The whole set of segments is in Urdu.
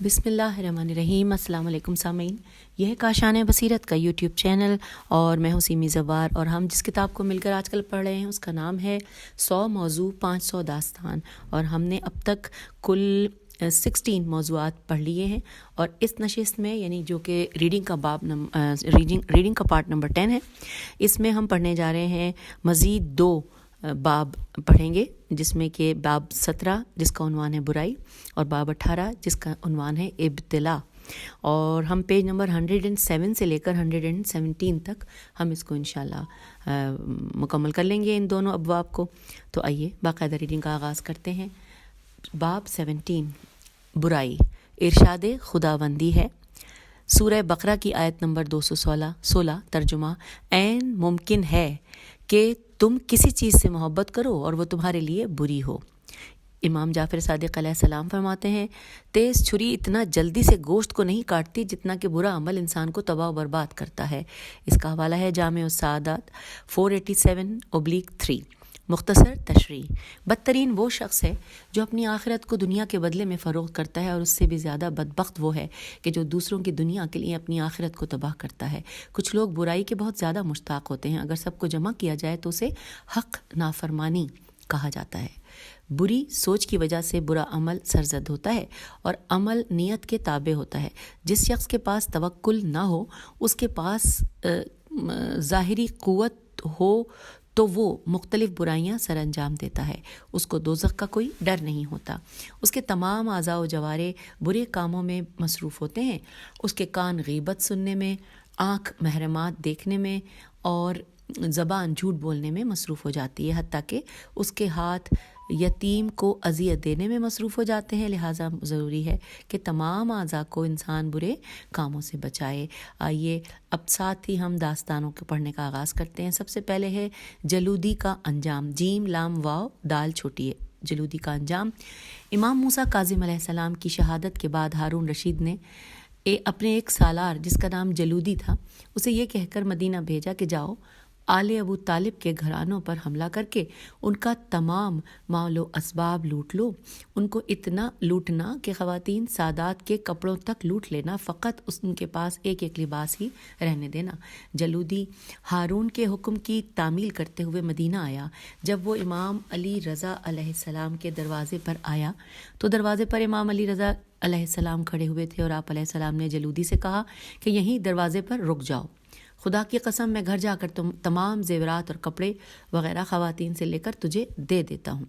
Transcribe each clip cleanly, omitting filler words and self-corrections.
بسم اللہ الرحمن الرحیم۔ السلام علیکم سامعین، یہ ہے کاشان بصیرت کا یوٹیوب چینل اور میں ہوں سیمی زوار، اور ہم جس کتاب کو مل کر آج کل پڑھ رہے ہیں اس کا نام ہے 100 موضوع 500 داستان، اور ہم نے اب تک کل 16 موضوعات پڑھ لیے ہیں، اور اس نشست میں یعنی جو کہ ریڈنگ کا پارٹ نمبر 10 ہے، اس میں ہم پڑھنے جا رہے ہیں مزید 2 باب پڑھیں گے، جس میں کہ باب 17 جس کا عنوان ہے برائی، اور باب 18 جس کا عنوان ہے ابتلا، اور ہم پیج نمبر 107 سے لے کر 117 تک ہم اس کو انشاءاللہ مکمل کر لیں گے، ان دونوں ابواب کو۔ تو آئیے باقاعدہ ریڈنگ کا آغاز کرتے ہیں۔ باب 17 برائی، ارشاد خداوندی ہے۔ سورہ بقرہ کی آیت نمبر 216 ترجمہ: عین ممکن ہے کہ تم کسی چیز سے محبت کرو اور وہ تمہارے لیے بری ہو۔ امام جعفر صادق علیہ السلام فرماتے ہیں، تیز چھری اتنا جلدی سے گوشت کو نہیں کاٹتی جتنا کہ برا عمل انسان کو تباہ و برباد کرتا ہے۔ اس کا حوالہ ہے جامع السعادات 487/3۔ مختصر تشریح: بدترین وہ شخص ہے جو اپنی آخرت کو دنیا کے بدلے میں فروخت کرتا ہے، اور اس سے بھی زیادہ بدبخت وہ ہے کہ جو دوسروں کی دنیا کے لیے اپنی آخرت کو تباہ کرتا ہے۔ کچھ لوگ برائی کے بہت زیادہ مشتاق ہوتے ہیں، اگر سب کو جمع کیا جائے تو اسے حق نافرمانی کہا جاتا ہے۔ بری سوچ کی وجہ سے برا عمل سرزد ہوتا ہے، اور عمل نیت کے تابع ہوتا ہے۔ جس شخص کے پاس توکل نہ ہو، اس کے پاس ظاہری قوت ہو تو وہ مختلف برائیاں سر انجام دیتا ہے، اس کو دوزخ کا کوئی ڈر نہیں ہوتا۔ اس کے تمام اعضاء و جوارح برے کاموں میں مصروف ہوتے ہیں، اس کے کان غیبت سننے میں، آنکھ محرمات دیکھنے میں، اور زبان جھوٹ بولنے میں مصروف ہو جاتی ہے، حتیٰ کہ اس کے ہاتھ یتیم کو اذیت دینے میں مصروف ہو جاتے ہیں۔ لہٰذا ضروری ہے کہ تمام اعضاء کو انسان برے کاموں سے بچائے۔ آئیے اب ساتھ ہی ہم داستانوں کے پڑھنے کا آغاز کرتے ہیں۔ سب سے پہلے ہے جلودی کا انجام، جیم لام واو دال چھوٹی ہے، جلودی کا انجام۔ امام موسیٰ کاظم علیہ السلام کی شہادت کے بعد ہارون رشید نے اپنے ایک سالار جس کا نام جلودی تھا، اسے یہ کہہ کر مدینہ بھیجا کہ جاؤ آل ابو طالب کے گھرانوں پر حملہ کر کے ان کا تمام مال و اسباب لوٹ لو، ان کو اتنا لوٹنا کہ خواتین سادات کے کپڑوں تک لوٹ لینا، فقط ان کے پاس ایک ایک لباس ہی رہنے دینا۔ جلودی ہارون کے حکم کی تعمیل کرتے ہوئے مدینہ آیا۔ جب وہ امام علی رضا علیہ السلام کے دروازے پر آیا تو دروازے پر امام علی رضا علیہ السلام کھڑے ہوئے تھے، اور آپ علیہ السلام نے جلودی سے کہا کہ یہیں دروازے پر رک جاؤ، خدا کی قسم میں گھر جا کر تمام زیورات اور کپڑے وغیرہ خواتین سے لے کر تجھے دے دیتا ہوں۔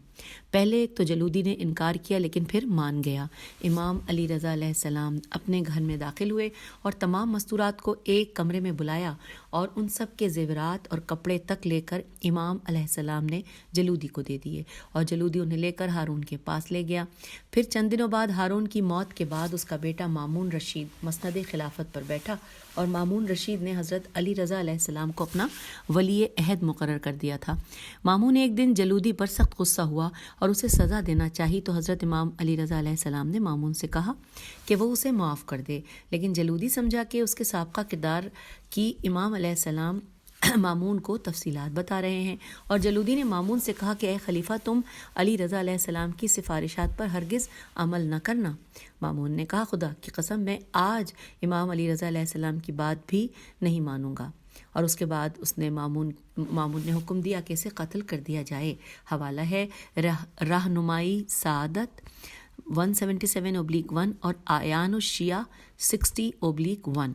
پہلے ایک تو جلودی نے انکار کیا، لیکن پھر مان گیا۔ امام علی رضا علیہ السلام اپنے گھر میں داخل ہوئے اور تمام مستورات کو ایک کمرے میں بلایا، اور ان سب کے زیورات اور کپڑے تک لے کر امام علیہ السلام نے جلودی کو دے دیے، اور جلودی انہیں لے کر ہارون کے پاس لے گیا۔ پھر چند دنوں بعد ہارون کی موت کے بعد اس کا بیٹا مامون رشید مسند خلافت پر بیٹھا، اور مامون رشید نے حضرت علی رضا علیہ السلام کو اپنا ولی عہد مقرر کر دیا تھا۔ مامون ایک دن جلودی پر سخت غصہ ہوا اور اسے سزا دینا چاہی، تو حضرت امام علی رضا علیہ السلام نے مامون سے کہا کہ وہ اسے معاف کر دے، لیکن جلودی سمجھا کہ اس کے سابقہ کردار کی امام علیہ السلام مامون کو تفصیلات بتا رہے ہیں، اور جلودی نے مامون سے کہا کہ اے خلیفہ، تم علی رضا علیہ السلام کی سفارشات پر ہرگز عمل نہ کرنا۔ مامون نے کہا، خدا کی قسم میں آج امام علی رضا علیہ السلام کی بات بھی نہیں مانوں گا، اور اس کے بعد اس نے مامون نے حکم دیا کہ اسے قتل کر دیا جائے۔ حوالہ ہے رہنمائی سعادت 177/1 اور آیان الشیعہ 60/1۔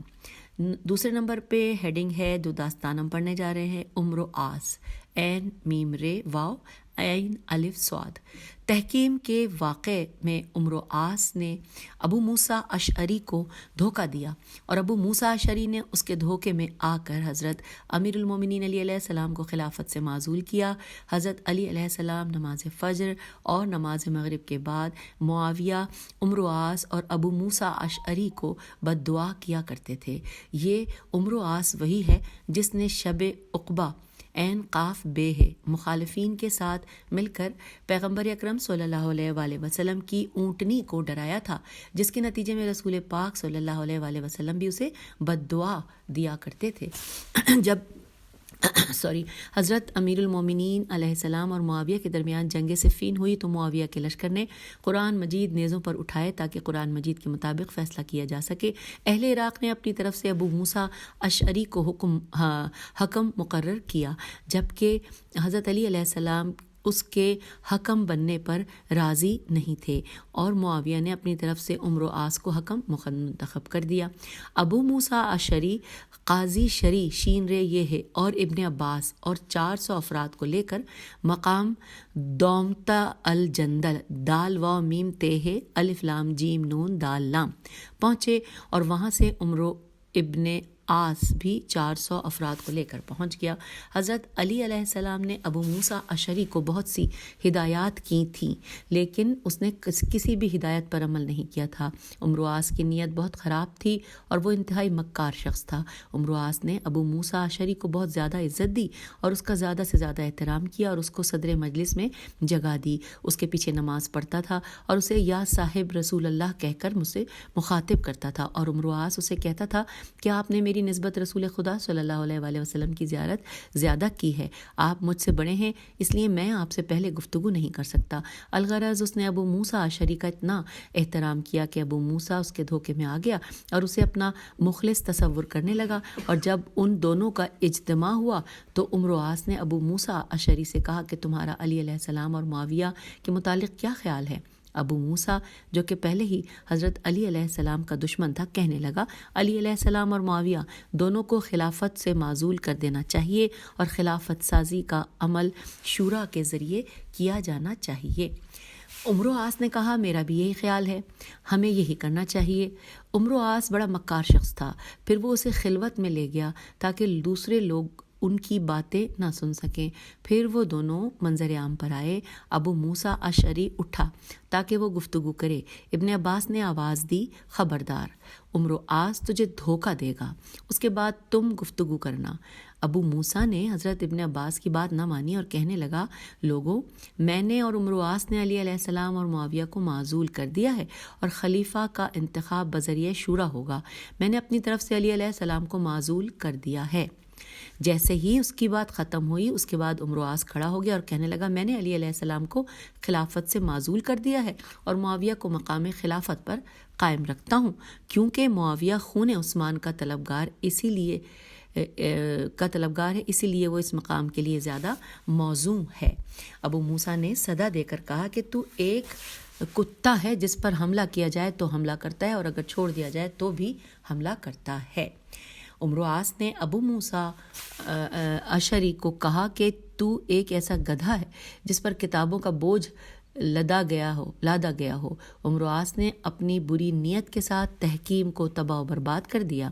دوسرے نمبر پہ ہیڈنگ ہے جو داستان ہم پڑھنے جا رہے ہیں، عمر و آس، عین میم رے واو عین الف صاد۔ تحکیم کے واقعے میں عمر و آس نے ابو موسیٰ اشعری کو دھوکہ دیا، اور ابو موسیٰ اشعری نے اس کے دھوکے میں آ کر حضرت امیر المومنین علی علیہ السلام کو خلافت سے معزول کیا۔ حضرت علی علیہ السلام نماز فجر اور نماز مغرب کے بعد معاویہ، عمر و آس اور ابو موسیٰ اشعری کو بد دعا کیا کرتے تھے۔ یہ عمر و آس وہی ہے جس نے شب عقبہ عین قاف بے ہے مخالفین کے ساتھ مل کر پیغمبر اکرم صلی اللہ علیہ وآلہ وسلم کی اونٹنی کو ڈرایا تھا، جس کے نتیجے میں رسول پاک صلی اللہ علیہ وآلہ وسلم بھی اسے بد دعا دیا کرتے تھے۔ جب حضرت امیر المومنین علیہ السلام اور معاویہ کے درمیان جنگ صفین ہوئی تو معاویہ کے لشکر نے قرآن مجید نیزوں پر اٹھائے تاکہ قرآن مجید کے مطابق فیصلہ کیا جا سکے۔ اہل عراق نے اپنی طرف سے ابو موسیٰ اشعری کو حکم مقرر کیا، جبکہ حضرت علی علیہ السلام اس کے حکم بننے پر راضی نہیں تھے اور معاویہ نے اپنی طرف سے عمرو و عاص کو حکم منتخب کر دیا۔ ابو موسیٰ اشعری قاضی شری شین رے یہ ہے اور ابن عباس اور 400 افراد کو لے کر مقام دومتا الجندل دال و میم تے ہے الف لام جیم نون دال لام پہنچے اور وہاں سے عمرو ابن عاص بھی 400 افراد کو لے کر پہنچ گیا۔ حضرت علی علیہ السلام نے ابو موسیٰ اشعری کو بہت سی ہدایات کی تھیں، لیکن اس نے کسی بھی ہدایت پر عمل نہیں کیا تھا۔ عمرو عاص کی نیت بہت خراب تھی اور وہ انتہائی مکار شخص تھا۔ عمرو عاص نے ابو موسیٰ اشعری کو بہت زیادہ عزت دی اور اس کا زیادہ سے زیادہ احترام کیا اور اس کو صدر مجلس میں جگہ دی، اس کے پیچھے نماز پڑھتا تھا اور اسے یا صاحب رسول اللہ کہہ کر مجھ سے مخاطب کرتا تھا، اور عمرو عاص اسے کہتا تھا کہ آپ نے میری نسبت رسول خدا صلی اللہ علیہ وآلہ وسلم کی زیارت زیادہ کی ہے، آپ مجھ سے بڑے ہیں، اس لیے میں آپ سے پہلے گفتگو نہیں کر سکتا۔ الغرض اس نے ابو موسیٰ اشعری کا اتنا احترام کیا کہ ابو موسیٰ اس کے دھوکے میں آ گیا اور اسے اپنا مخلص تصور کرنے لگا، اور جب ان دونوں کا اجتماع ہوا تو عمرو عاص نے ابو موسیٰ اشعری سے کہا کہ تمہارا علی علیہ السلام اور معاویہ کے متعلق کیا خیال ہے؟ ابو موسیٰ جو کہ پہلے ہی حضرت علی علیہ السلام کا دشمن تھا کہنے لگا، علی علیہ السلام اور معاویہ دونوں کو خلافت سے معزول کر دینا چاہیے اور خلافت سازی کا عمل شورا کے ذریعے کیا جانا چاہیے۔ عمرو عاص نے کہا میرا بھی یہی خیال ہے، ہمیں یہی کرنا چاہیے۔ عمرو عاص بڑا مکار شخص تھا، پھر وہ اسے خلوت میں لے گیا تاکہ دوسرے لوگ ان کی باتیں نہ سن سکیں۔ پھر وہ دونوں منظر عام پر آئے۔ ابو موسیٰ اشعری اٹھا تاکہ وہ گفتگو کرے۔ ابن عباس نے آواز دی، خبردار، عمرو عاص تجھے دھوکہ دے گا، اس کے بعد تم گفتگو کرنا۔ ابو موسیٰ نے حضرت ابن عباس کی بات نہ مانی اور کہنے لگا، لوگوں، میں نے اور عمرو عاص نے علی علیہ السلام اور معاویہ کو معزول کر دیا ہے اور خلیفہ کا انتخاب بذریعہ شورا ہوگا۔ میں نے اپنی طرف سے علی علیہ السلام کو معزول کر دیا ہے۔ جیسے ہی اس کی بات ختم ہوئی اس کے بعد عمرو عاص کھڑا ہو گیا اور کہنے لگا، میں نے علی علیہ السلام کو خلافت سے معزول کر دیا ہے اور معاویہ کو مقام خلافت پر قائم رکھتا ہوں، کیونکہ معاویہ خون عثمان کا طلبگار ہے، اسی لیے وہ اس مقام کے لیے زیادہ موزوں ہے۔ ابو موسیٰ نے صدا دے کر کہا کہ تو ایک کتا ہے، جس پر حملہ کیا جائے تو حملہ کرتا ہے اور اگر چھوڑ دیا جائے تو بھی حملہ کرتا ہے۔ عمرو عاص نے ابو موسیٰ اشعری کو کہا کہ تو ایک ایسا گدھا ہے جس پر کتابوں کا بوجھ لادا گیا ہو۔ عمرو عاص نے اپنی بری نیت کے ساتھ تحکیم کو تباہ و برباد کر دیا۔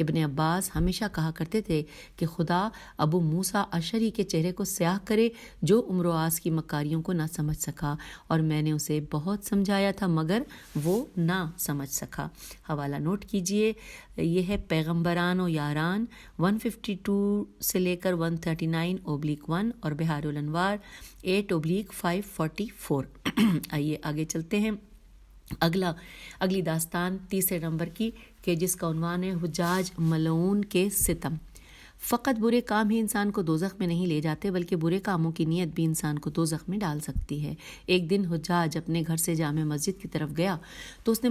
ابن عباس ہمیشہ کہا کرتے تھے کہ خدا ابو موسیٰ اشعری کے چہرے کو سیاہ کرے جو عمرو عاص کی مکاریوں کو نہ سمجھ سکا، اور میں نے اسے بہت سمجھایا تھا مگر وہ نہ سمجھ سکا۔ حوالہ نوٹ کیجئے، یہ ہے پیغمبران و یاران 152 سے لے کر 139/1 اور بہار الانوار 8/544۔ آئیے آگے چلتے ہیں۔ اگلی داستان 3 نمبر کی کہ جس کا عنوان ہے حجاج ملعون کے ستم۔ فقط برے کام ہی انسان کو دوزخ میں نہیں لے جاتے بلکہ برے کاموں کی نیت بھی انسان کو دوزخ میں ڈال سکتی ہے۔ ایک دن حجاج اپنے گھر سے جامع مسجد کی طرف گیا تو اس نے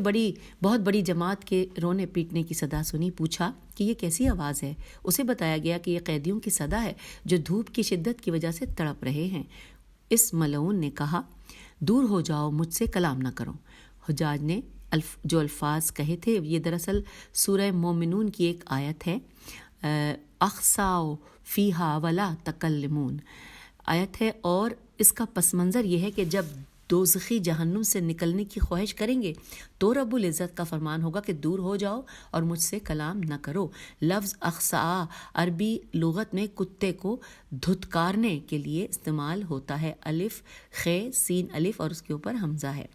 بہت بڑی جماعت کے رونے پیٹنے کی صدا سنی۔ پوچھا کہ یہ کیسی آواز ہے؟ اسے بتایا گیا کہ یہ قیدیوں کی صدا ہے جو دھوپ کی شدت کی وجہ سے تڑپ رہے ہیں۔ اس ملعون نے کہا، دور ہو جاؤ، مجھ سے کلام نہ کرو۔ حجاج نے جو الفاظ کہے تھے یہ دراصل سورہ مومنون کی ایک آیت ہے، اخساؤ فیہا ولا تکلمون آیت ہے، اور اس کا پس منظر یہ ہے کہ جب دوزخی جہنم سے نکلنے کی خواہش کریں گے تو رب العزت کا فرمان ہوگا کہ دور ہو جاؤ اور مجھ سے کلام نہ کرو۔ لفظ اخسا عربی لغت میں کتے کو دھتکارنے کے لیے استعمال ہوتا ہے۔ الف خے سین الف اور اس کے اوپر حمزہ ہے۔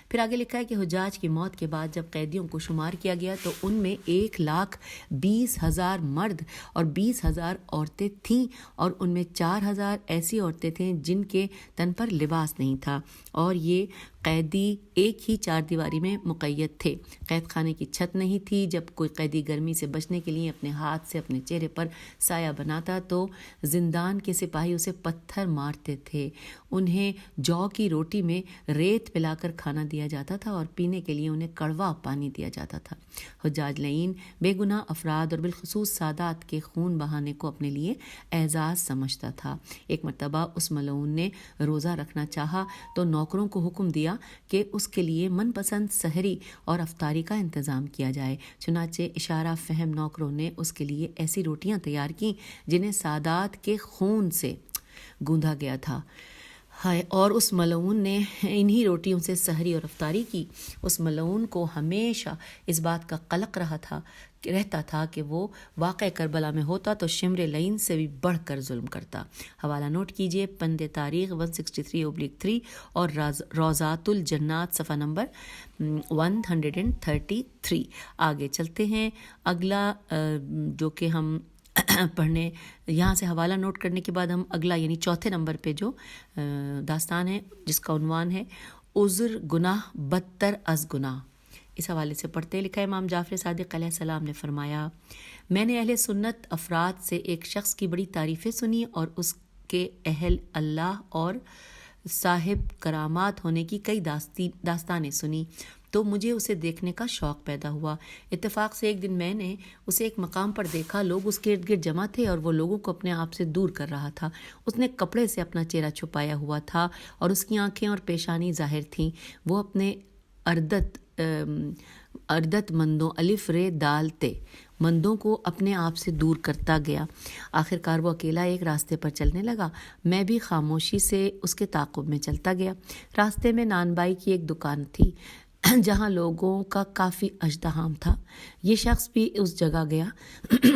پھر آگے لکھا ہے کہ حجاج کی موت کے بعد جب قیدیوں کو شمار کیا گیا تو ان میں 1,20,000 مرد اور 20,000 عورتیں تھیں، اور ان میں 4,000 ایسی عورتیں تھیں جن کے تن پر لباس نہیں تھا، اور یہ قیدی ایک ہی چار دیواری میں مقید تھے۔ قید خانے کی چھت نہیں تھی۔ جب کوئی قیدی گرمی سے بچنے کے لیے اپنے ہاتھ سے اپنے چہرے پر سایہ بناتا تو زندان کے سپاہی اسے پتھر مارتے تھے۔ انہیں جو کی روٹی میں ریت پلا کر کھانا دیا جاتا تھا اور پینے کے لیے انہیں کڑوا پانی دیا جاتا تھا۔ حجاج لعین بے گناہ افراد اور بالخصوص سادات کے خون بہانے کو اپنے لیے اعزاز سمجھتا تھا۔ ایک مرتبہ اس ملعون نے روزہ رکھنا چاہا تو نوکروں کو حکم دیا کہ اس کے لیے من پسند سحری اور افطاری کا انتظام کیا جائے۔ چنانچہ اشارہ فہم نوکروں نے اس کے لیے ایسی روٹیاں تیار کیں جنہیں سادات کے خون سے گوندھا گیا تھا، اور اس ملعون نے انہی روٹیوں سے سحری اور افطاری کی۔ اس ملعون کو ہمیشہ اس بات کا قلق رہتا تھا کہ وہ واقع کربلا میں ہوتا تو شمر لعین سے بھی بڑھ کر ظلم کرتا۔ حوالہ نوٹ کیجیے پند تاریخ 163/3 اور روضات الجنات صفحہ نمبر 133۔ آگے چلتے ہیں۔ اگلا جو کہ ہم پڑھنے یہاں سے حوالہ نوٹ کرنے کے بعد ہم اگلا یعنی چوتھے نمبر پہ جو داستان ہے جس کا عنوان ہے عذر گناہ بدتر از گناہ، اس حوالے سے پڑھتے۔ لکھا ہے امام جعفر صادق علیہ السلام نے فرمایا، میں نے اہل سنت افراد سے ایک شخص کی بڑی تعریفیں سنی اور اس کے اہل اللہ اور صاحب کرامات ہونے کی کئی داستانیں سنی تو مجھے اسے دیکھنے کا شوق پیدا ہوا۔ اتفاق سے ایک دن میں نے اسے ایک مقام پر دیکھا، لوگ اس کے ارد گرد جمع تھے اور وہ لوگوں کو اپنے آپ سے دور کر رہا تھا۔ اس نے کپڑے سے اپنا چہرہ چھپایا ہوا تھا اور اس کی آنکھیں اور پیشانی ظاہر تھیں۔ وہ اپنے اردت مندوں الف ر دال تے مندوں کو اپنے آپ سے دور کرتا گیا۔ آخر کار وہ اکیلا ایک راستے پر چلنے لگا۔ میں بھی خاموشی سے اس کے تعاقب میں چلتا گیا۔ راستے میں نان بائی کی ایک دکان تھی جہاں لوگوں کا کافی ازدحام تھا۔ یہ شخص بھی اس جگہ گیا۔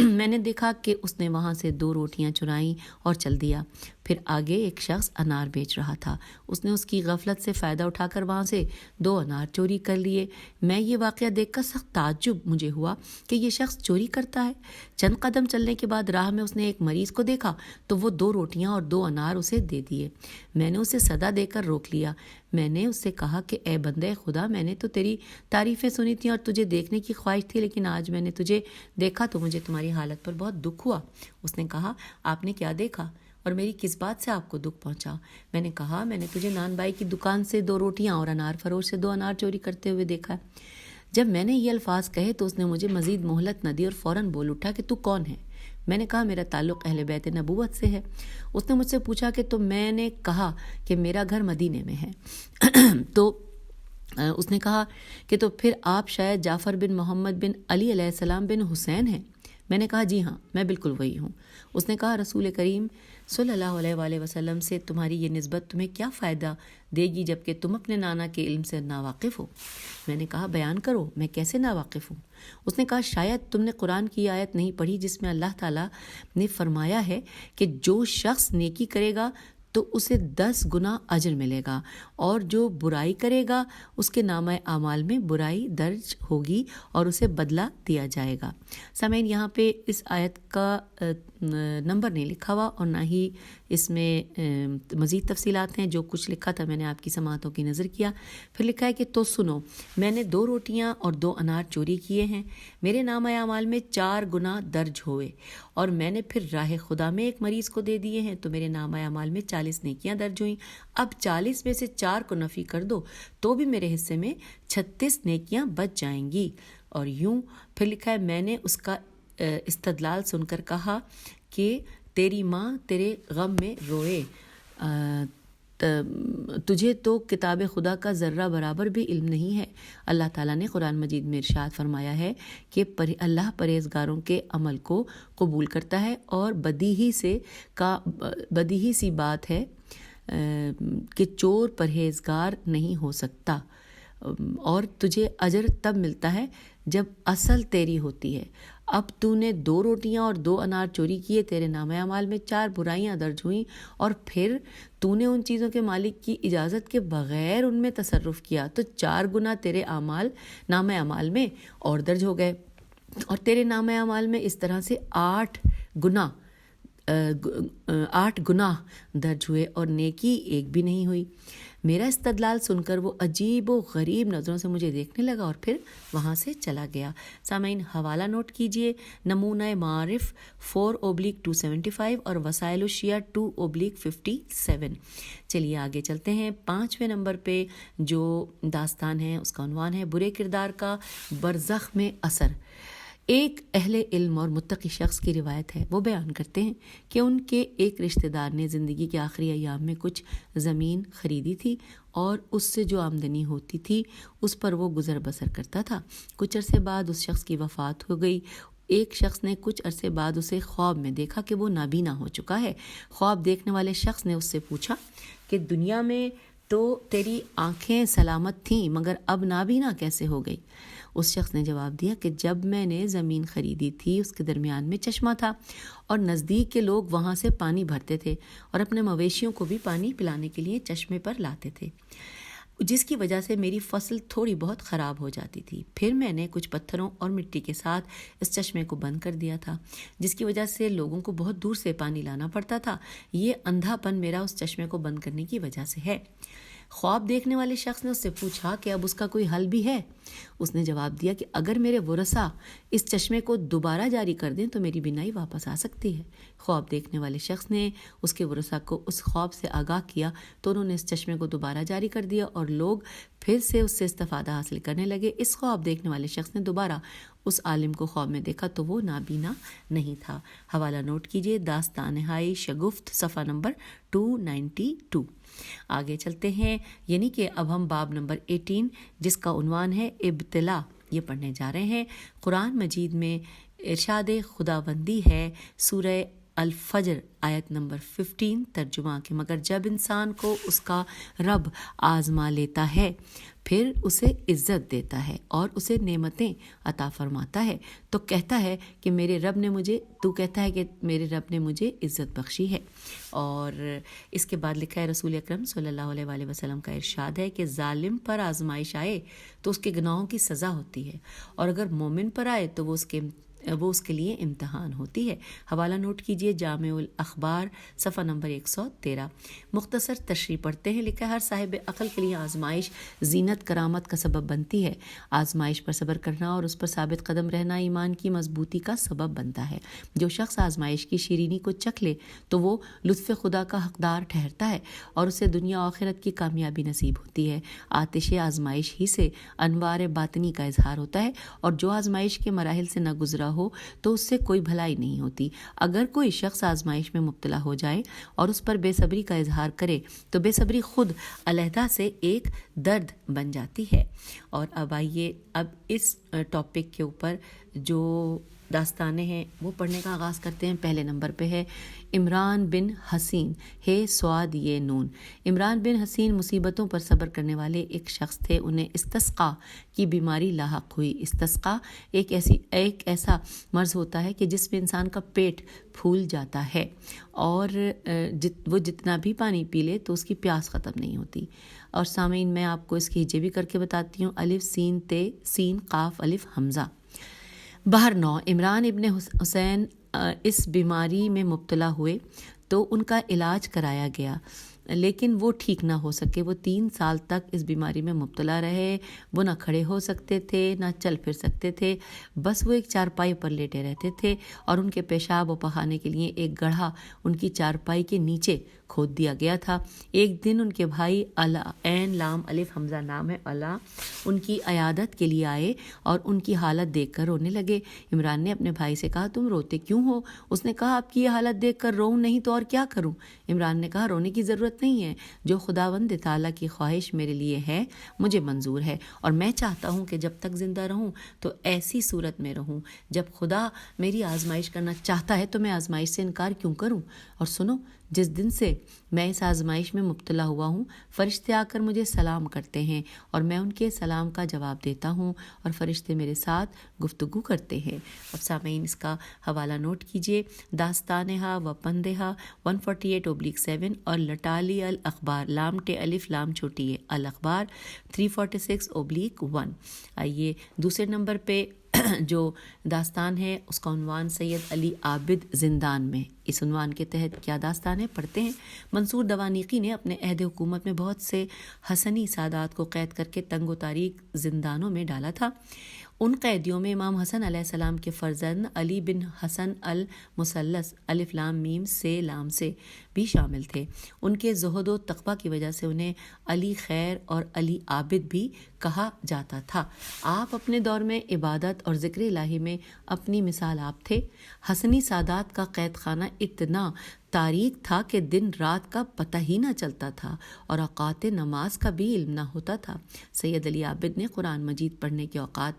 میں نے دیکھا کہ اس نے وہاں سے 2 روٹیاں چرائیں اور چل دیا۔ پھر آگے ایک شخص انار بیچ رہا تھا۔ اس نے اس کی غفلت سے فائدہ اٹھا کر وہاں سے 2 انار چوری کر لیے۔ میں یہ واقعہ دیکھ کر سخت تعجب مجھے ہوا کہ یہ شخص چوری کرتا ہے۔ چند قدم چلنے کے بعد راہ میں اس نے ایک مریض کو دیکھا تو وہ 2 روٹیاں اور 2 انار اسے دے دیے۔ میں نے اسے صدا دے کر روک لیا۔ میں نے اس سے کہا کہ اے بندے خدا، میں نے تو تیری تعریفیں سنی تھیں اور تجھے دیکھنے کی خواہش تھی، لیکن آج میں نے تجھے دیکھا تو مجھے تمہاری حالت پر بہت دکھ ہوا۔ اس نے کہا، آپ نے کیا دیکھا اور میری کس بات سے آپ کو دکھ پہنچا؟ میں نے کہا، میں نے تجھے نان بائی کی دکان سے 2 روٹیاں اور انار فروش سے 2 انار چوری کرتے ہوئے دیکھا۔ جب میں نے یہ الفاظ کہے تو اس نے مجھے مزید مہلت نہ دی اور فوراً بول اٹھا کہ تو کون ہے؟ میں نے کہا، میرا تعلق اہل بیت نبوت سے ہے۔ اس نے مجھ سے پوچھا کہ تو میں نے کہا کہ میرا گھر مدینے میں ہے۔ تو اس نے کہا کہ تو پھر آپ شاید جعفر بن محمد بن علی علیہ السلام بن حسین ہیں؟ میں نے کہا، جی ہاں، میں بالکل وہی ہوں۔ اس نے کہا، رسول کریم صلی اللہ علیہ وآلہ وسلم سے تمہاری یہ نسبت تمہیں کیا فائدہ دے گی جبکہ تم اپنے نانا کے علم سے ناواقف ہو؟ میں نے کہا، بیان کرو، میں کیسے ناواقف ہوں؟ اس نے کہا، شاید تم نے قرآن کی آیت نہیں پڑھی جس میں اللہ تعالیٰ نے فرمایا ہے کہ جو شخص نیکی کرے گا تو اسے 10 گنا اجر ملے گا، اور جو برائی کرے گا اس کے نامہ اعمال میں برائی درج ہوگی اور اسے بدلہ دیا جائے گا۔ سامعین، یہاں پہ اس آیت کا نمبر نہیں لکھا ہوا اور نہ ہی اس میں مزید تفصیلات ہیں۔ جو کچھ لکھا تھا میں نے آپ کی سماعتوں کی نظر کیا۔ پھر لکھا ہے کہ تو سنو، میں نے 2 روٹیاں اور 2 انار چوری کیے ہیں، میرے نامہ اعمال میں 4 گنا درج ہوئے، اور میں نے پھر راہ خدا میں ایک مریض کو دے دیے ہیں تو میرے نامہ اعمال میں 40 نیکیاں درج ہوئیں۔ اب 40 میں سے 4 کو نفی کر دو تو بھی میرے حصے میں 36 نیکیاں بچ جائیں گی۔ اور یوں پھر لکھا ہے، میں نے اس کا استدلال سن کر کہا کہ تیری ماں تیرے غم میں روئے، تجھے تو کتاب خدا کا ذرہ برابر بھی علم نہیں ہے۔ اللہ تعالیٰ نے قرآن مجید میں ارشاد فرمایا ہے کہ اللہ پرہیزگاروں کے عمل کو قبول کرتا ہے، اور بدیہی سی بات ہے کہ چور پرہیزگار نہیں ہو سکتا، اور تجھے اجر تب ملتا ہے جب اصل تیری ہوتی ہے۔ اب تو نے 2 روٹیاں اور 2 انار چوری کیے، تیرے نامہ اعمال میں 4 برائیاں درج ہوئیں، اور پھر تو نے ان چیزوں کے مالک کی اجازت کے بغیر ان میں تصرف کیا تو 4 گنا تیرے نامہ اعمال میں اور درج ہو گئے، اور تیرے نامہ اعمال میں اس طرح سے 8 گناہ درج ہوئے اور نیکی ایک بھی نہیں ہوئی۔ میرا استدلال سن کر وہ عجیب و غریب نظروں سے مجھے دیکھنے لگا اور پھر وہاں سے چلا گیا۔ سامعین حوالہ نوٹ کیجئے، نمونہ معارف 4/275 اور وسائل الشیعہ 2/57۔ چلیے آگے چلتے ہیں۔ 5ویں نمبر پہ جو داستان ہے اس کا عنوان ہے برے کردار کا برزخ میں اثر۔ ایک اہل علم اور متقی شخص کی روایت ہے، وہ بیان کرتے ہیں کہ ان کے ایک رشتہ دار نے زندگی کے آخری ایام میں کچھ زمین خریدی تھی اور اس سے جو آمدنی ہوتی تھی اس پر وہ گزر بسر کرتا تھا۔ کچھ عرصے بعد اس شخص کی وفات ہو گئی۔ ایک شخص نے کچھ عرصے بعد اسے خواب میں دیکھا کہ وہ نابینا ہو چکا ہے۔ خواب دیکھنے والے شخص نے اس سے پوچھا کہ دنیا میں تو تیری آنکھیں سلامت تھیں مگر اب نابینا کیسے ہو گئی؟ اس شخص نے جواب دیا کہ جب میں نے زمین خریدی تھی اس کے درمیان میں چشمہ تھا اور نزدیک کے لوگ وہاں سے پانی بھرتے تھے اور اپنے مویشیوں کو بھی پانی پلانے کے لیے چشمے پر لاتے تھے، جس کی وجہ سے میری فصل تھوڑی بہت خراب ہو جاتی تھی۔ پھر میں نے کچھ پتھروں اور مٹی کے ساتھ اس چشمے کو بند کر دیا تھا، جس کی وجہ سے لوگوں کو بہت دور سے پانی لانا پڑتا تھا۔ یہ اندھا پن میرا اس چشمے کو بند کرنے کی وجہ سے ہے۔ خواب دیکھنے والے شخص نے اس سے پوچھا کہ اب اس کا کوئی حل بھی ہے؟ اس نے جواب دیا کہ اگر میرے ورثاء اس چشمے کو دوبارہ جاری کر دیں تو میری بینائی واپس آ سکتی ہے۔ خواب دیکھنے والے شخص نے اس کے ورثاء کو اس خواب سے آگاہ کیا تو انہوں نے اس چشمے کو دوبارہ جاری کر دیا اور لوگ پھر سے اس سے استفادہ حاصل کرنے لگے۔ اس خواب دیکھنے والے شخص نے دوبارہ اس عالم کو خواب میں دیکھا تو وہ نابینا نہیں تھا۔ حوالہ نوٹ کیجئے، داستان نہائی شگفت، صفحہ نمبر 292۔ آگے چلتے ہیں، یعنی کہ اب ہم باب نمبر 18 جس کا عنوان ہے ابتلا، یہ پڑھنے جا رہے ہیں۔ قرآن مجید میں ارشاد خداوندی ہے، سورہ الفجر آیت نمبر 15 ترجمہ کہ مگر جب انسان کو اس کا رب آزما لیتا ہے پھر اسے عزت دیتا ہے اور اسے نعمتیں عطا فرماتا ہے تو کہتا ہے کہ میرے رب نے مجھے عزت بخشی ہے۔ اور اس کے بعد لکھا ہے رسول اکرم صلی اللہ علیہ وآلہ وسلم کا ارشاد ہے کہ ظالم پر آزمائش آئے تو اس کے گناہوں کی سزا ہوتی ہے اور اگر مومن پر آئے تو وہ اس کے لیے امتحان ہوتی ہے۔ حوالہ نوٹ کیجئے، جامع الاخبار صفحہ نمبر 113۔ مختصر تشریح پڑھتے ہیں۔ لکھا ہر صاحب عقل کے لیے آزمائش زینت کرامت کا سبب بنتی ہے۔ آزمائش پر صبر کرنا اور اس پر ثابت قدم رہنا ایمان کی مضبوطی کا سبب بنتا ہے۔ جو شخص آزمائش کی شیرینی کو چکھ لے تو وہ لطف خدا کا حقدار ٹھہرتا ہے اور اسے دنیا و آخرت کی کامیابی نصیب ہوتی ہے۔ آتش آزمائش ہی سے انوار باطنی کا اظہار ہوتا ہے اور جو آزمائش کے مراحل سے نہ گزرا ہو تو اس سے کوئی بھلائی نہیں ہوتی۔ اگر کوئی شخص آزمائش میں مبتلا ہو جائے اور اس پر بے صبری کا اظہار کرے تو بے صبری خود علیحدہ سے ایک درد بن جاتی ہے۔ اور اب آئیے اس ٹاپک کے اوپر جو داستانیں ہیں وہ پڑھنے کا آغاز کرتے ہیں۔ پہلے نمبر پہ ہے عمران بن حسین، ہے سواد یہ نون۔ عمران بن حسین مصیبتوں پر صبر کرنے والے ایک شخص تھے۔ انہیں استسقا کی بیماری لاحق ہوئی۔ استسقا ایک ایسا مرض ہوتا ہے کہ جس میں انسان کا پیٹ پھول جاتا ہے اور وہ جتنا بھی پانی پی لے تو اس کی پیاس ختم نہیں ہوتی۔ اور سامعین میں آپ کو اس کی ہجے بھی کر کے بتاتی ہوں، الف سین تے سین قاف الف حمزہ۔ بہرنو عمران ابن حسین اس بیماری میں مبتلا ہوئے تو ان کا علاج کرایا گیا لیکن وہ ٹھیک نہ ہو سکے۔ وہ 3 سال تک اس بیماری میں مبتلا رہے۔ وہ نہ کھڑے ہو سکتے تھے نہ چل پھر سکتے تھے، بس وہ ایک چارپائی پر لیٹے رہتے تھے اور ان کے پیشاب و پخانے کے لیے ایک گڑھا ان کی چارپائی کے نیچے کھود دیا گیا تھا۔ ایک دن ان کے بھائی علا، عین لام الف حمزہ نام ہے، علا، ان کی عیادت کے لیے آئے اور ان کی حالت دیکھ کر رونے لگے۔ عمران نے اپنے بھائی سے کہا تم روتے کیوں ہو؟ اس نے کہا آپ کی یہ حالت دیکھ کر روؤں نہیں تو اور کیا کروں؟ عمران نے کہا رونے کی ضرورت نہیں ہے، جو خداوند تعالیٰ کی خواہش میرے لیے ہے مجھے منظور ہے اور میں چاہتا ہوں کہ جب تک زندہ رہوں تو ایسی صورت میں رہوں۔ جب خدا میری آزمائش کرنا چاہتا ہے تو میں آزمائش سے انکار کیوں کروں؟ اور سنو، جس دن سے میں اس آزمائش میں مبتلا ہوا ہوں فرشتے آ کر مجھے سلام کرتے ہیں اور میں ان کے سلام کا جواب دیتا ہوں اور فرشتے میرے ساتھ گفتگو کرتے ہیں۔ اب سامعین اس کا حوالہ نوٹ کیجئے، داستانہا و پندہا 148/7 اور لٹالی الاخبار، لام ٹے الف لام چھوٹی ہے، الاخبار 346/1۔ آئیے دوسرے نمبر پہ جو داستان ہے اس کا عنوان سید علی عابد زندان میں. اس عنوان کے تحت کیا داستان ہے پڑھتے ہیں. منصور دوانیقی نے اپنے عہد حکومت میں بہت سے حسنی سادات کو قید کر کے تنگ و تاریک زندانوں میں ڈالا تھا. ان قیدیوں میں امام حسن علیہ السلام کے فرزند علی بن حسن المثلث الف لام میم سے لام سے بھی شامل تھے. ان کے زہد و تقویٰ کی وجہ سے انہیں علی خیر اور علی عابد بھی کہا جاتا تھا. آپ اپنے دور میں عبادت اور ذکر الہی میں اپنی مثال آپ تھے. حسنی سادات کا قید خانہ اتنا تاریک تھا کہ دن رات کا پتہ ہی نہ چلتا تھا اور اوقات نماز کا بھی علم نہ ہوتا تھا. سید علی عابد نے قرآن مجید پڑھنے کے اوقات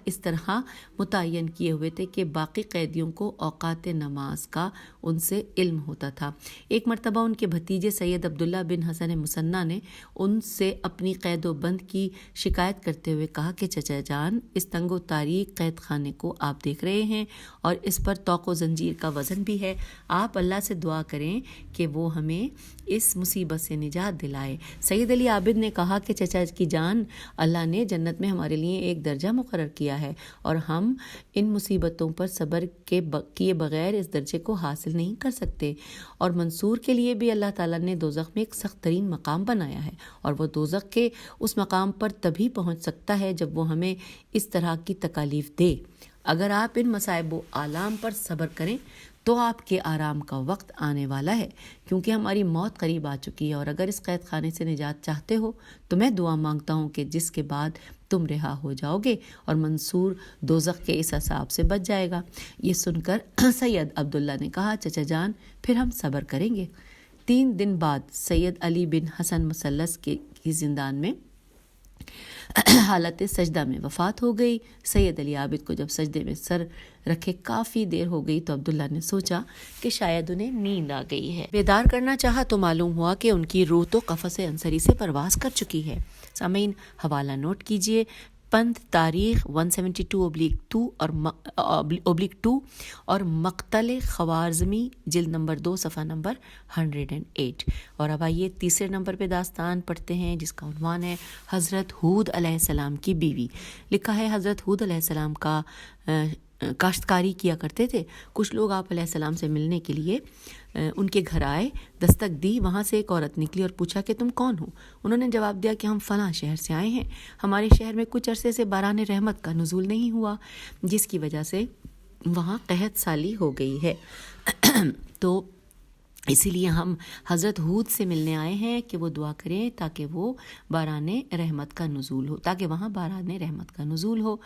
اس طرح متعین کیے ہوئے تھے کہ باقی قیدیوں کو اوقات نماز کا ان سے علم ہوتا تھا. ایک مرتبہ ان کے بھتیجے سید عبداللہ بن حسن مصنع نے ان سے اپنی قید و بند کی شکایت کرتے ہوئے کہا کہ چچا جان، اس تنگ و تاریک قید خانے کو آپ دیکھ رہے ہیں اور اس پر توق و زنجیر کا وزن بھی ہے. آپ اللہ سے دعا کریں کہ وہ ہمیں اس مصیبت سے نجات دلائے. سید علی عابد نے کہا کہ چچا کی جان، اللہ نے جنت میں ہمارے لیے ایک درجہ مقرر کیا ہے اور ہم ان مصیبتوں پر صبر کیے بغیر اس درجے کو حاصل نہیں کر سکتے. اور منصور کے لیے بھی اللہ تعالیٰ نے دوزخ میں ایک سخت ترین مقام بنایا ہے اور وہ دوزخ کے اس مقام پر تبھی پہنچ سکتا ہے جب وہ ہمیں اس طرح کی تکالیف دے. اگر آپ ان مصائب و آلام پر صبر کریں تو آپ کے آرام کا وقت آنے والا ہے، کیونکہ ہماری موت قریب آ چکی ہے. اور اگر اس قید خانے سے نجات چاہتے ہو تو میں دعا مانگتا ہوں کہ جس کے بعد تم رہا ہو جاؤ گے اور منصور دوزخ کے اس عذاب سے بچ جائے گا. یہ سن کر سید عبداللہ نے کہا چچا جان، پھر ہم صبر کریں گے. 3 دن بعد سید علی بن حسن مثلث کی زندان میں حالت سجدہ میں وفات ہو گئی. سید علی عابد کو جب سجدے میں سر رکھے کافی دیر ہو گئی تو عبداللہ نے سوچا کہ شاید انہیں نیند آ گئی ہے. بیدار کرنا چاہا تو معلوم ہوا کہ ان کی روح تو قفس انصری سے پرواز کر چکی ہے. سامعین، حوالہ نوٹ کیجئے. پنت تاریخ 172/2 اور مقتل خوارزمی جلد نمبر 2 صفحہ نمبر 108. اور اب آئیے تیسرے نمبر پہ داستان پڑھتے ہیں جس کا عنوان ہے حضرت ہود علیہ السلام کی بیوی. لکھا ہے حضرت ہود علیہ السلام کا کاشتکاری کیا کرتے تھے. کچھ لوگ آپ علیہ السلام سے ملنے کے لیے ان کے گھر آئے، دستک دی. وہاں سے ایک عورت نکلی اور پوچھا کہ تم کون ہو؟ انہوں نے جواب دیا کہ ہم فلاں شہر سے آئے ہیں. ہمارے شہر میں کچھ عرصے سے باران رحمت کا نزول نہیں ہوا، جس کی وجہ سے وہاں قحط سالی ہو گئی ہے. تو اسی لیے ہم حضرت ہود سے ملنے آئے ہیں کہ وہ دعا کریں تاکہ وہ باران رحمت کا نزول ہو، تاکہ وہاں باران رحمت کا نزول ہو.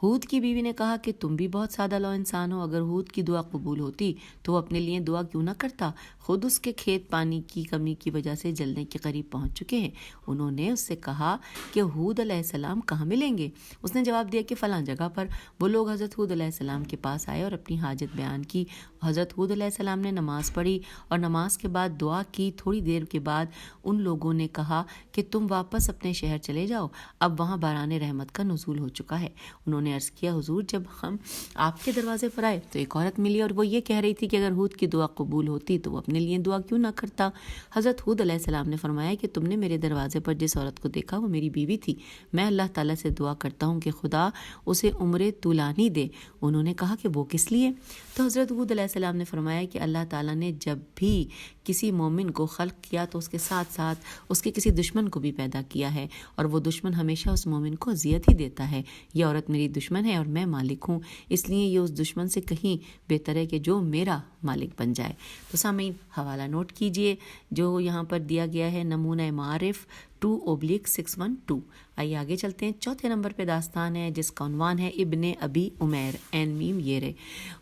ہود کی بیوی نے کہا کہ تم بھی بہت سادہ لو انسان ہو. اگر ہود کی دعا قبول ہوتی تو وہ اپنے لیے دعا کیوں نہ کرتا؟ خود اس کے کھیت پانی کی کمی کی وجہ سے جلنے کے قریب پہنچ چکے ہیں. انہوں نے اس سے کہا کہ ہود علیہ السلام کہاں ملیں گے؟ اس نے جواب دیا کہ فلاں جگہ پر. وہ لوگ حضرت ہود علیہ السلام کے پاس آئے اور اپنی حاجت بیان کی. حضرت ہود علیہ السلام نے نماز پڑھی اور نماز کے بعد دعا کی. تھوڑی دیر کے بعد ان لوگوں نے کہا کہ تم واپس اپنے شہر چلے جاؤ، اب وہاں باران رحمت کا نزول ہو چکا ہے. انہوں نے عرض کیا حضور، جب ہم آپ کے دروازے پر آئے تو ایک عورت ملی اور وہ یہ کہہ رہی تھی کہ اگر ہود کی دعا قبول ہوتی تو وہ اپنے لیے دعا کیوں نہ کرتا؟ حضرت ہود علیہ السلام نے فرمایا کہ تم نے میرے دروازے پر جس عورت کو دیکھا وہ میری بیوی تھی. میں اللہ تعالیٰ سے دعا کرتا ہوں کہ خدا اسے عمر طولانی دے. انہوں نے کہا کہ وہ کس لیے؟ تو حضرت ہود علیہ السلام نے فرمایا کہ اللہ تعالیٰ نے جب بھی کسی مومن کو خلق کیا تو اس کے ساتھ ساتھ اس کے کسی دشمن کو بھی پیدا کیا ہے، اور وہ دشمن ہمیشہ اس مومن کو اذیت ہی دیتا ہے. یہ عورت میری دشمن ہے اور میں مالک ہوں، اس لیے یہ اس دشمن سے کہیں بہتر ہے کہ جو میرا مالک بن جائے. تو سامعین، حوالہ نوٹ کیجئے جو یہاں پر دیا گیا ہے، نمونہ معارف 2/612. آئیے آگے چلتے ہیں. چوتھے نمبر پہ داستان ہے جس کا عنوان ہے ابن ابی عمیر این میم یرے.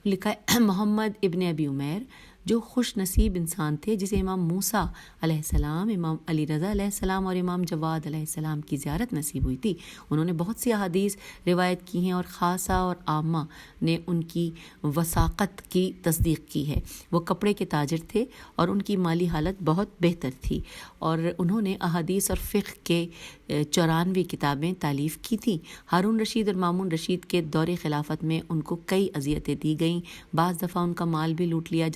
لکھا ہے محمد ابن ابی عمیر جو خوش نصیب انسان تھے جسے امام موسیٰ علیہ السلام، امام علی رضا علیہ السلام اور امام جواد علیہ السلام کی زیارت نصیب ہوئی تھی. انہوں نے بہت سی احادیث روایت کی ہیں اور خاصہ اور عامہ نے ان کی وثاقت کی تصدیق کی ہے. وہ کپڑے کے تاجر تھے اور ان کی مالی حالت بہت بہتر تھی اور انہوں نے احادیث اور فقہ کے 94 کتابیں تالیف کی تھیں. ہارون رشید اور مامون رشید کے دور خلافت میں ان کو کئی اذیتیں دی گئیں. بعض دفعہ ان کا مال بھی لوٹ لیا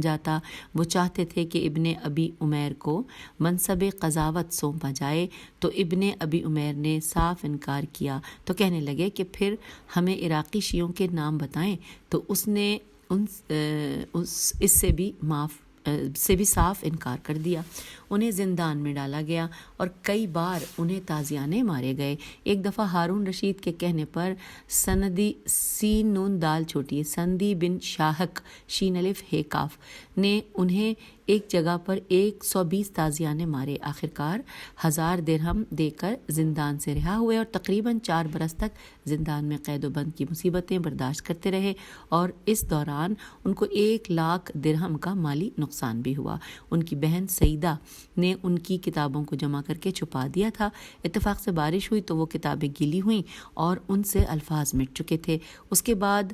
جاتا۔ وہ چاہتے تھے کہ ابن ابی عمیر کو منصب قضاوت سونپا جائے، تو ابن ابی عمیر نے صاف انکار کیا، تو کہنے لگے کہ پھر ہمیں عراقی شیعوں کے نام بتائیں، تو اس نے اس سے بھی صاف انکار کر دیا۔ انہیں زندان میں ڈالا گیا اور کئی بار انہیں تازیانے مارے گئے۔ ایک دفعہ ہارون رشید کے کہنے پر سندی سین نون دال چھوٹی سندی بن شاہک شین الف ہے کاف نے انہیں ایک جگہ پر 120 تازیانے مارے۔ آخرکار 1000 درہم دے کر زندان سے رہا ہوئے اور تقریباً 4 برس تک زندان میں قید و بند کی مصیبتیں برداشت کرتے رہے، اور اس دوران ان کو 1 لاکھ درہم کا مالی نقصان بھی ہوا۔ ان کی بہن سعیدہ نے ان کی کتابوں کو جمع کر کے چھپا دیا تھا۔ اتفاق سے بارش ہوئی تو وہ کتابیں گیلی ہوئیں اور ان سے الفاظ مٹ چکے تھے۔ اس کے بعد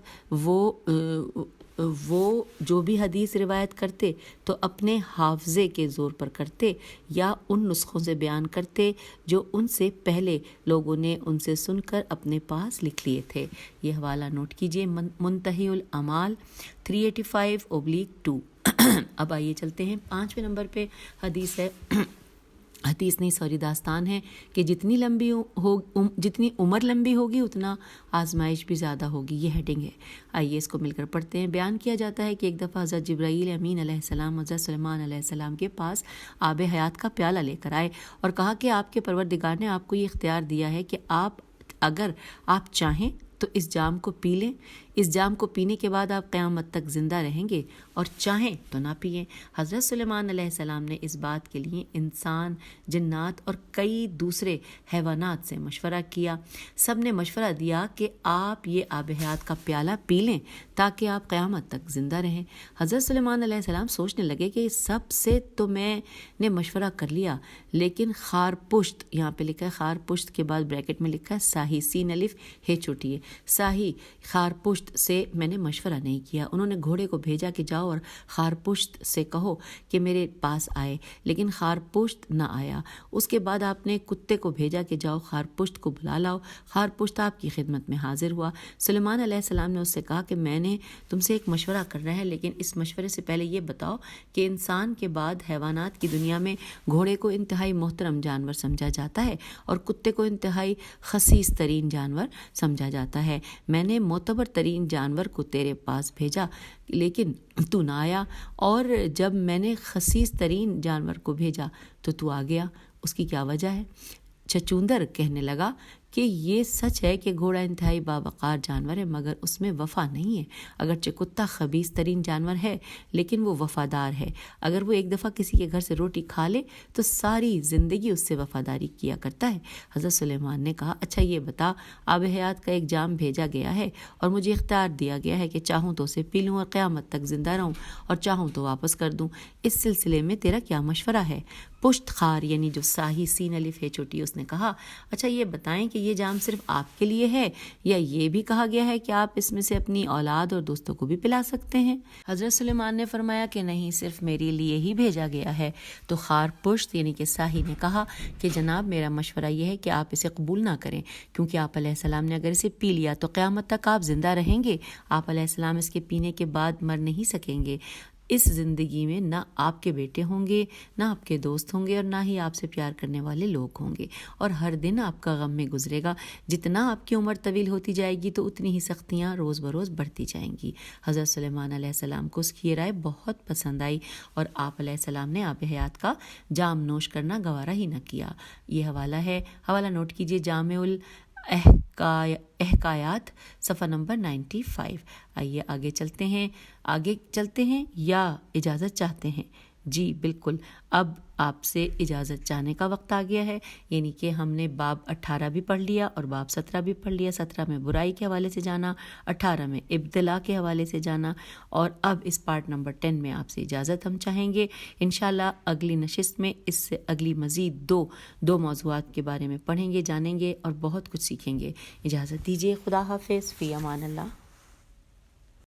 وہ جو بھی حدیث روایت کرتے تو اپنے حافظے کے زور پر کرتے یا ان نسخوں سے بیان کرتے جو ان سے پہلے لوگوں نے ان سے سن کر اپنے پاس لکھ لیے تھے۔ یہ حوالہ نوٹ کیجئے، منتہی الاعمال 385/2۔ اب آئیے چلتے ہیں 5ویں نمبر پہ۔ داستان ہے کہ جتنی عمر لمبی ہوگی اتنا آزمائش بھی زیادہ ہوگی۔ یہ ہیڈنگ ہے، آئیے اس کو مل کر پڑھتے ہیں۔ بیان کیا جاتا ہے کہ ایک دفعہ حضرت جبرائیل امین علیہ السلام حضرت سلیمان علیہ السلام کے پاس آب حیات کا پیالہ لے کر آئے اور کہا کہ آپ کے پروردگار نے آپ کو یہ اختیار دیا ہے کہ اگر آپ چاہیں تو اس جام کو پی لیں، اس جام کو پینے کے بعد آپ قیامت تک زندہ رہیں گے، اور چاہیں تو نہ پئیں۔ حضرت سلیمان علیہ السلام نے اس بات کے لیے انسان، جنات اور کئی دوسرے حیوانات سے مشورہ کیا۔ سب نے مشورہ دیا کہ آپ یہ آب حیات کا پیالہ پی لیں تاکہ آپ قیامت تک زندہ رہیں۔ حضرت سلیمان علیہ السلام سوچنے لگے کہ سب سے تو میں نے مشورہ کر لیا، لیکن خارپشت، یہاں پہ لکھا ہے خارپشت کے بعد بریکٹ میں لکھا ہے ساہی سین الف ہے چھوٹی ہے ساہی، خارپشت سے میں نے مشورہ نہیں کیا۔ انہوں نے گھوڑے کو بھیجا کہ جاؤ اور خارپشت سے کہو کہ میرے پاس آئے، لیکن خارپشت نہ آیا۔ اس کے بعد آپ نے کتے کو بھیجا کہ جاؤ خارپشت کو بلا لاؤ۔ خارپشت آپ کی خدمت میں حاضر ہوا۔ سلیمان علیہ السلام نے اس سے کہا کہ میں نے تم سے ایک مشورہ کرنا ہے، لیکن اس مشورے سے پہلے یہ بتاؤ کہ انسان کے بعد حیوانات کی دنیا میں گھوڑے کو انتہائی محترم جانور سمجھا جاتا ہے اور کتے کو انتہائی خسیس ترین جانور سمجھا جاتا ہے۔ میں نے معتبر ترین جانور کو تیرے پاس بھیجا لیکن تو نہ آیا، اور جب میں نے خسیس ترین جانور کو بھیجا تو تو آ گیا، اس کی کیا وجہ ہے؟ چچوندر کہنے لگا کہ یہ سچ ہے کہ گھوڑا انتہائی باوقار جانور ہے مگر اس میں وفا نہیں ہے۔ اگرچہ کتا خبیث ترین جانور ہے لیکن وہ وفادار ہے۔ اگر وہ ایک دفعہ کسی کے گھر سے روٹی کھا لے تو ساری زندگی اس سے وفاداری کیا کرتا ہے۔ حضرت سلیمان نے کہا اچھا یہ بتا، آب حیات کا ایک جام بھیجا گیا ہے اور مجھے اختیار دیا گیا ہے کہ چاہوں تو اسے پی لوں اور قیامت تک زندہ رہوں، اور چاہوں تو واپس کر دوں۔ اس سلسلے میں تیرا کیا مشورہ ہے؟ پشت خار یعنی جو ساہی سین الف ہے چھوٹی، اس نے کہا اچھا یہ بتائیں کہ یہ جام صرف آپ کے لیے ہے یا یہ بھی کہا گیا ہے کہ آپ اس میں سے اپنی اولاد اور دوستوں کو بھی پلا سکتے ہیں؟ حضرت سلیمان نے فرمایا کہ نہیں، صرف میرے لیے ہی بھیجا گیا ہے۔ تو خار پشت یعنی کہ ساہی نے کہا کہ جناب میرا مشورہ یہ ہے کہ آپ اسے قبول نہ کریں، کیونکہ آپ علیہ السلام نے اگر اسے پی لیا تو قیامت تک آپ زندہ رہیں گے۔ آپ علیہ السلام اس کے پینے کے بعد مر نہیں سکیں گے۔ اس زندگی میں نہ آپ کے بیٹے ہوں گے، نہ آپ کے دوست ہوں گے، اور نہ ہی آپ سے پیار کرنے والے لوگ ہوں گے، اور ہر دن آپ کا غم میں گزرے گا۔ جتنا آپ کی عمر طویل ہوتی جائے گی تو اتنی ہی سختیاں روز بروز بڑھتی جائیں گی۔ حضرت سلیمان علیہ السلام کو اس کی یہ رائے بہت پسند آئی اور آپ علیہ السلام نے آب حیات کا جام نوش کرنا گوارا ہی نہ کیا۔ یہ حوالہ ہے، حوالہ نوٹ کیجئے، جامع احکایات صفحہ نمبر 95۔ آئیے آگے چلتے ہیں یا اجازت چاہتے ہیں؟ جی بالکل، اب آپ سے اجازت چاہنے کا وقت آ گیا ہے، یعنی کہ ہم نے باب 18 بھی پڑھ لیا اور باب 17 بھی پڑھ لیا۔ 17 میں برائی کے حوالے سے جانا، 18 میں ابتلا کے حوالے سے جانا، اور اب اس پارٹ نمبر 10 میں آپ سے اجازت ہم چاہیں گے۔ انشاءاللہ اگلی نشست میں اس سے اگلی مزید دو موضوعات کے بارے میں پڑھیں گے، جانیں گے اور بہت کچھ سیکھیں گے۔ اجازت دیجیے، خدا حافظ، فی امان اللہ۔